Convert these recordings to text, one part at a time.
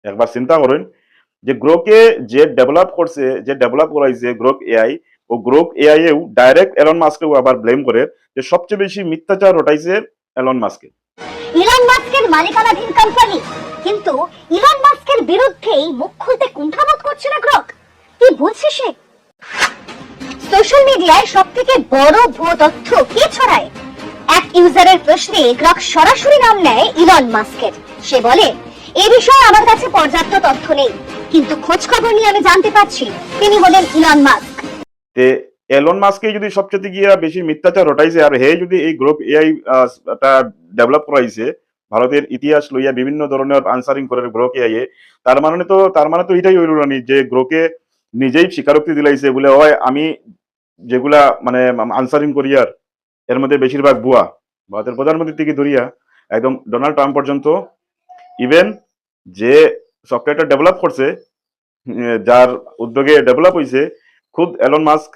একবার চিন্তা করেন যে গ্রোকে যে ডেভেলপ করছে, যে ডেভেলপ করাইছে গ্রোক এআই, ও গ্রোক এআই এও ডাইরেক্ট এলন মাস্ককেও আবার ব্লেম করে যে সবচেয়ে বেশি মিথ্যাচার রটাইছে এলন মাস্কে। ইলন মাস্কের মালিকানাধীন কোম্পানি, কিন্তু ইলন মাস্কের বিরুদ্ধেই মুখ খুলতে কুণ্ঠাবোধ করছে না গ্রক। কি বলছে সে? সোশ্যাল মিডিয়ায় সবথেকে বড় ভুয়ো তথ্য কে ছড়ায়? এক ইউজারের প্রশ্নে গ্রক সরাসরি নাম নেয় ইলন মাস্কের। সে বলে, এ বিষয়ে আমার কাছে পর্যাপ্ত তথ্য নেই, কিন্তু খোঁজ খবর নিয়ে আমি জানতে পারছি তিনি হলেন ইলন মাস্ক। তে এলন মাস্কে যদি সবচেয়ে গিয়া বেশি মিথ্যাচার রটাইছে আর হে যদি এই গ্রোক এআই টা ডেভেলপ করাইছে ভারতের ইতিহাস লইয়া বিভিন্ন ধরনের আনসারিং করে গ্রোক এআই এ, তার মানে তো এটাই হইল না যে গ্রোকে নিজেই স্বীকারোক্তি দিলাইছে বলে হয় আমি যেগুলা মানে আনসারিং করিয়ার এর মধ্যে বেশিরভাগ ভুয়া। ভারতের প্রধানমন্ত্রী থেকে ধরিয়া একদম ডোনাল্ড ট্রাম্প পর্যন্ত, ইভেন যে সফটওয়্যারটা ডেভেলপ করছে, যার উদ্যোগে ডেভেলপ হয়েছে, খুদ এলন মাস্ক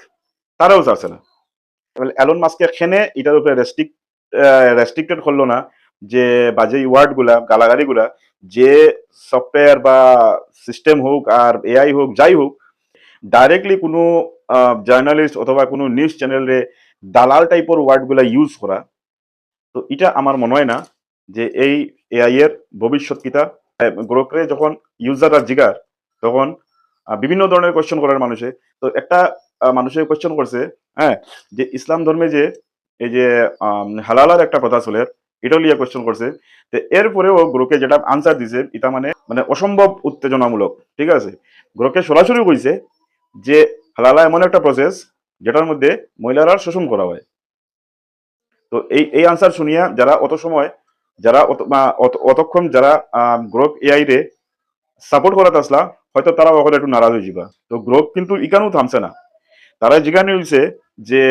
তারাও চাচ্ছে না। এলন মাস্কে এখানে এটার উপরে রেস্ট্রিক্টেড করলো না যে বাজে ওয়ার্ড গুলা, গালাগালি গুলা, যে সফটওয়্যার বা সিস্টেম হোক আর এআই হোক যাই হোক, ডাইরেক্টলি কোনো জার্নালিস্ট অথবা কোনো নিউজ চ্যানেলে দালাল টাইপের ওয়ার্ড গুলা ইউজ করা। তো এটা আমার মনে হয় না যে এই এআই এর ভবিষ্যৎ কিতা। গ্রোকরে যখন ইউজাররা জিগার তখন বিভিন্ন ধরনের কোয়েশ্চেন করার মানুষে, তো একটা মানুষের কোয়েশ্চেন করছে, হ্যাঁ, যে ইসলাম ধর্মে যে এই যে হালালার একটা কথা চলে, এটাও লিয়ে কোয়েশ্চেন করছে। তো এরপরেও গ্রোকে যেটা আনসার দিছে এটা মানে মানে অসম্ভব উত্তেজনামূলক। ঠিক আছে, গ্রোকে সরাসরি কইছে যে হালালা এমন একটা প্রসেস যেটার মধ্যে মহিলারা শোষণ করা হয়। তো এই আনসার শুনিয়া যারা অত সময়, যারা অতক্ষণ যারা গ্রোক এআই রে সাপোর্ট করা আসলা, হয়তো তারা ওখানে একটু নারাজ হয়ে যাবা। তো গ্রোক কিন্তু ইকানো থামছে না, তারা জিজ্ঞাসা হয়েছে যে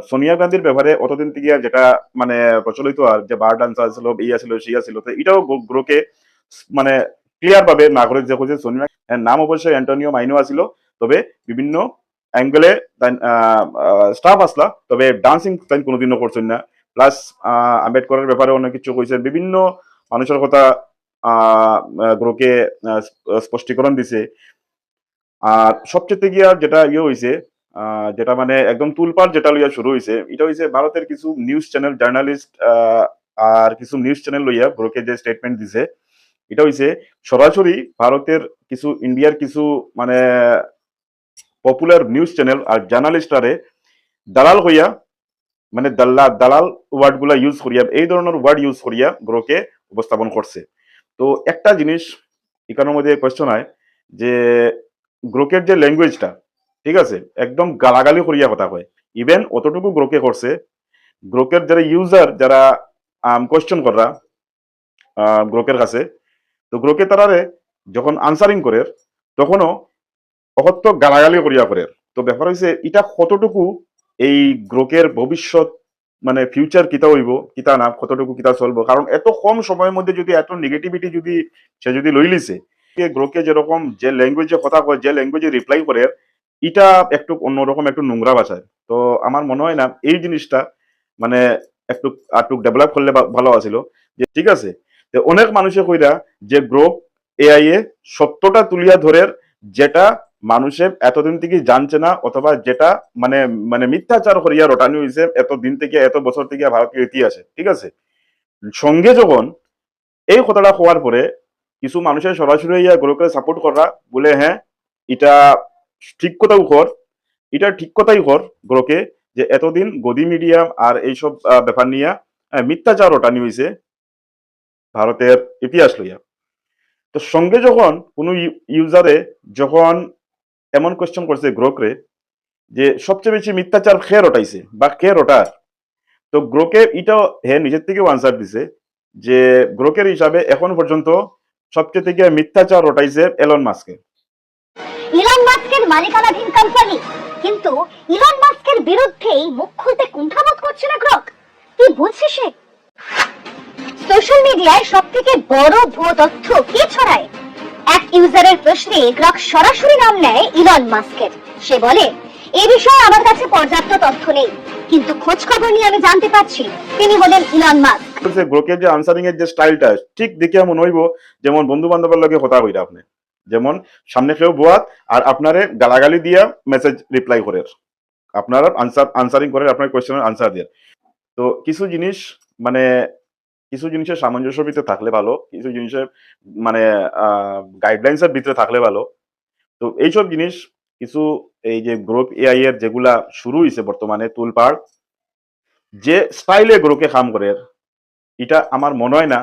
সোনিয়া গান্ধীর ব্যাপারে অতদিন থেকে যেটা মানে প্রচলিত আর যে বার ডান্স আসছিল, ইয়া ছিল সিয়া ছিল, তো এটাও গ্রোকে মানে ক্লিয়ার ভাবে না করে যে সোনিয়া নাম অবশ্যই অ্যান্টনিও মাইনো আসিল, তবে বিভিন্ন অ্যাঙ্গেলে স্টাফ আসলা, তবে ডান্সিং তাই কোনোদিনও করছেন না। প্লাস আম্বেদকরের ব্যাপারে অনেক কিছু কইছেন, বিভিন্ন মানুষের কথা গ্রোকে স্পষ্টীকরণ দিছে। আর সবচেয়ে গিয়া যেটা ইয়ে হয়েছে, যেটা মানে একদম তুলপার যেটা লইয়া শুরু হয়েছে, এটা হয়েছে ভারতের কিছু নিউজ চ্যানেল জার্নালিস্ট আর কিছু নিউজ চ্যানেল লইয়া গ্রোকে যে স্টেটমেন্ট দিছে, এটা হয়েছে সরাসরি ভারতের কিছু ইন্ডিয়ার কিছু মানে পপুলার নিউজ চ্যানেল আর জার্নালিস্টারে দালাল হইয়া মানে দালাল ওয়ার্ড গুলা ইউজ করিয়া, এই ধরনের ওয়ার্ড ইউজ করিয়া গ্রোকে উপস্থাপন করছে। তো একটা জিনিস এখানের মধ্যে কোয়েশ্চন হয় যে গ্রোকের যে ল্যাঙ্গুয়েজটা, ঠিক আছে, একদম গালাগালি করিয়া কথা কয়। ইভেন অতটুকু গ্রোকে করছে, গ্রোকের যারা ইউজার যারা কোয়েশ্চন করা গ্রোকের কাছে, তো গ্রোকে তারারে যখন আনসারিং করে তখনও অকত্য গালাগালি করিয়া করে। তো ব্যাপার হয়েছে এটা কতটুকু এই গ্রোকের ভবিষ্যৎ মানে ফিউচার কিতা হইব কিতা না, কতটুকু কিতা চলবো, কারণ এত কম সময়ের মধ্যে যদি এত নেগেটিভিটি যদি সে যদি লই লিছে, গ্রোকে যেরকম যে ল্যাঙ্গুয়েজে কথা কয়, যে ল্যাঙ্গুয়েজে রিপ্লাই করে, এটা একটু অন্যরকম, একটু নোংরা ভাষায়। তো আমার মনে হয় না এই জিনিসটা মানে একটু একটু ডেভেলপ করলে ভালো আছিল। যে ঠিক আছে, অনেক মানুষে কইরা যে গ্রোক এআই এ সত্যটা তুলিয়া ধরে, যেটা মানুষে এতদিন থেকে জানছে না, অথবা যেটা মানে মানে মিথ্যাচার করিয়া রটানি হয়েছে এতদিন থেকে, এত বছর থেকে ভারতীয় ইতিহাসে। ঠিক আছে, সঙ্গে যখন এই কথাটা হওয়ার পরে কিছু মানুষের সরাসরি ইয়া গ্রোকে সাপোর্ট করা বলে, হ্যাঁ এটা ঠিক কথাও কর, এটা ঠিক কথাই কর গ্রোকে, যে এতদিন গদি মিডিয়া আর এইসব ব্যাপার নিয়ে মিথ্যাচার রটানি হয়েছে ভারতের ইতিহাস লইয়া। তো সঙ্গে যখন কোনো ইউজারে যখন এমন কোয়েশ্চেন করছে গ্রোকরে যে সবচেয়ে বেশি মিথ্যাচার খেয়ে রটাইছে বা খেয়ে রটার, তো গ্রোকে এটাও হে নিজের থেকেও আনসার দিছে যে গ্রোকের হিসাবে এখন পর্যন্ত সবচেয়ে থেকে মিথ্যাচার রটাইছে এলন মাস্কে। ইলন মাস্কের মালিকানাধীন কোম্পানি, কিন্তু ইলন মাস্কের বিরুদ্ধেই মুখ খুলতে কুণ্ঠাবোধ করছে না গ্রক। কি বলছে সে? সোশ্যাল মিডিয়ায় সবথেকে বড় ভুয়ো তথ্য কে ছড়ায়? এক ইউজারের প্রশ্নে গ্রক সরাসরি নাম নেয় ইলন মাস্কের। সে বলে, এ বিষয়ে আমার কাছে পর্যাপ্ত তথ্য নেই, কিন্তু খোঁজ খবর নিয়ে আমি জানতে পারছি তিনি হলেন ইলন মাস্ক। গ্রোকের যে আনসারিং এর যে স্টাইলটা ঠিক দেখে মনে হইব যেমন বন্ধু বান্ধবের লগে কথা কইরা আপনি, যেমন সামনে কেউ বোয়াত আর আপনারে গালাগালি দিয়া মেসেজ রিপ্লাই করে, আপনার আনসারিং করে, আপনার কোয়েশ্চেনের আনসার দিয়ে। তো কিছু জিনিস মানে কিছু জিনিসের সামঞ্জস্য ভিতরে থাকলে ভালো, কিছু জিনিসের মানে গাইডলাইন্স এর ভিতরে থাকলে ভালো। তো এইসব জিনিস কিছু এই যে গ্রোক এআই এর যেগুলা শুরু হয়েছে বর্তমানে তুলপাড়, যে স্টাইলে গ্রোকে কাম করে, এটা আমার মনে হয় না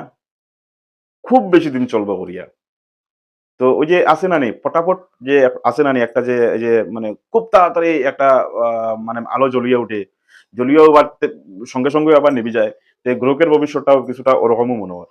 খুব বেশি দিন চলবে করিয়া। তো ওই যে আছে না নি পটাপট যে আছে না নি একটা যে এই যে মানে খুব তাড়াতাড়ি একটা মানে আলো জ্বলিয়ে ওঠে, জ্বলিয়েও আবার সঙ্গে সঙ্গে আবার নিভে যায়। তো গ্রোকের ভবিষ্যৎটাও কিছুটা ওরকমই মনে হয়।